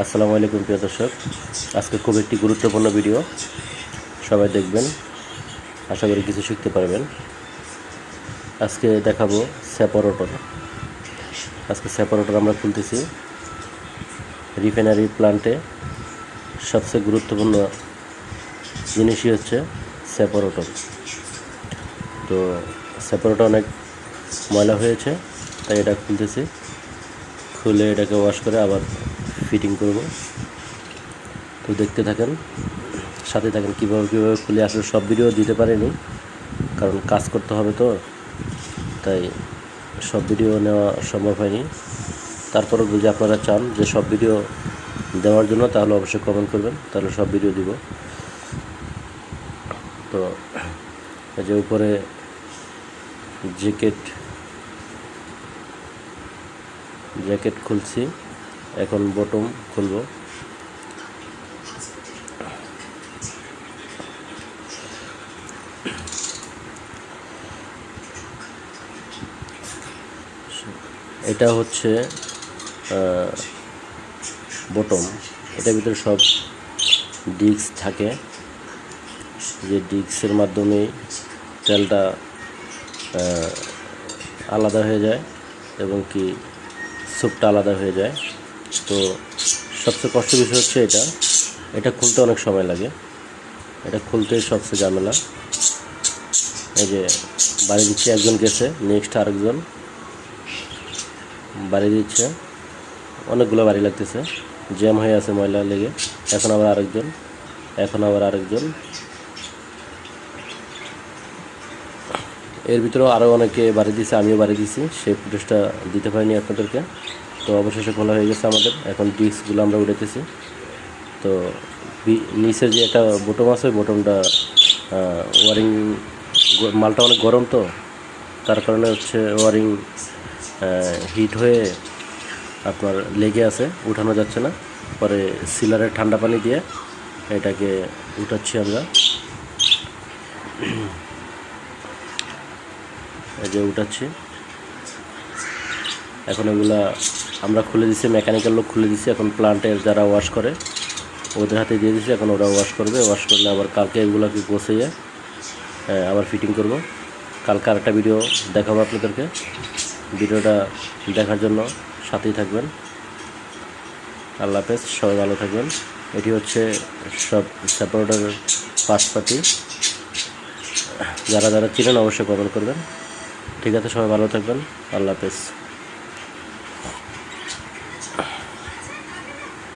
আসসালামু আলাইকুম প্রিয় দর্শক, আজকে খুব একটি গুরুত্বপূর্ণ ভিডিও, সবাই দেখবেন, আশা করি কিছু শিখতে পারবেন। আজকে দেখাবো সেপারেটর। আজকে সেপারেটর আমরা খুলতেছি। রিফাইনারি প্ল্যান্টে সবচেয়ে গুরুত্বপূর্ণ জিনিসই হচ্ছে সেপারেটর। তো সেপারেটর অনেক ময়লা হয়েছে, তাই এটা খুলতেছি। খুলে এটাকে ওয়াশ করে আবার ফিটিং করব। তো দেখতে থাকেন, সাথে থাকেন। কীভাবে খুলে আসলে সব ভিডিও দিতে পারিনি, কারণ কাজ করতে হবে, তো তাই সব ভিডিও নেওয়া সম্ভব হয়নি। তারপরেও যদি আপনারা চান যে সব ভিডিও দেওয়ার জন্য, তাহলে অবশ্যই কমেন্ট করবেন, তাহলে সব ভিডিও দিব। তো এই যে উপরে জ্যাকেট খুলছি, এখন বটম খুলব। এটা হচ্ছে বটম। এটার ভিতরে সব ডিস্ক থাকে, যে ডিস্কের মাধ্যমে তেলটা আলাদা হয়ে যায় এবং কি স্যুপটা আলাদা হয়ে যায়। তো সবচেয়ে কষ্টের বিষয় হচ্ছে এটা খুলতে অনেক সময় লাগে। এটা খুলতেই সবচেয়ে ঝামেলা। এই যে বাড়ি দিচ্ছে, একজন গেছে, নেক্সট আরেকজন বাড়ি দিচ্ছে। অনেকগুলো বাড়ি লাগতেছে, জ্যাম হয়ে আছে ময়লা লেগে। এখন আবার আরেকজন। এর ভিতরেও আরও অনেকে বাড়ি দিয়েছে, আমিও বাড়ি দিয়েছি, সেই ফুটেজটা দিতে পারিনি আপনাদেরকে। তো অবশেষে খোলা হয়ে গেছে আমাদের। এখন ডিস্কগুলো আমরা উঠাইতেছি। তো নিচের যে একটা বটম আছে, বটমটা ওয়ারিং, মালটা অনেক গরম, তো তার কারণে হচ্ছে ওয়ারিং হিট হয়ে আপনার লেগে আছে, উঠানো যাচ্ছে না। পরে সিলারের ঠান্ডা পানি দিয়ে এটাকে উঠাচ্ছি আমরা। এই যে উঠাচ্ছি। এখন এগুলা আমরা খুলে দিচ্ছি, মেকানিক্যাল লোক খুলে দিচ্ছি। এখন প্লান্টের যারা ওয়াশ করে ওদের হাতে দিয়ে দিচ্ছি, এখন ওরা ওয়াশ করবে। ওয়াশ করলে আবার কালকে এগুলোকে গোছাইয়ে আবার ফিটিং করব। কালকে আরেকটা ভিডিও দেখাবো আপনাদেরকে। ভিডিওটা দেখার জন্য সাথেই থাকবেন। আল্লাহ হাফেজ, সবাই ভালো থাকবেন। এটি হচ্ছে সব সেপারেটরের পার্টপাতি। যারা চিনেন অবশ্যই কমেন্ট করবেন। ঠিক আছে, সবাই ভালো থাকবেন। আল্লাহ হাফেজ।